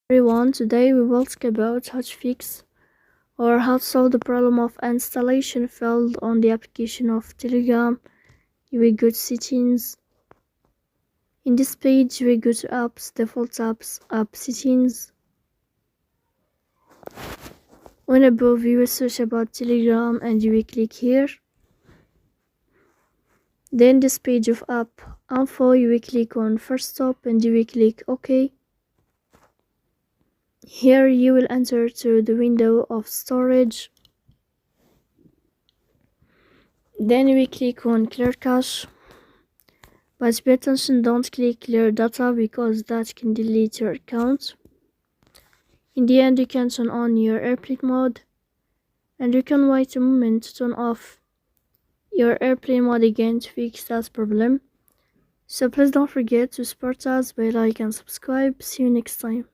Everyone, today we will talk about how to fix or how to solve the problem of installation failed on the application of Telegram. You will go to settings. In this page, you will go to apps, default apps, app settings. When above, you will search about Telegram and you will click here. Then this page of app info, you will click on first stop and you will click OK. Here you will enter to the window of storage. Then we click on clear cache. But pay attention, don't click clear data because that can delete your account. In the end, you can turn on your airplane mode and you can wait a moment to turn off your airplane mode again to fix that problem. So please don't forget to support us by like and subscribe. See you next time.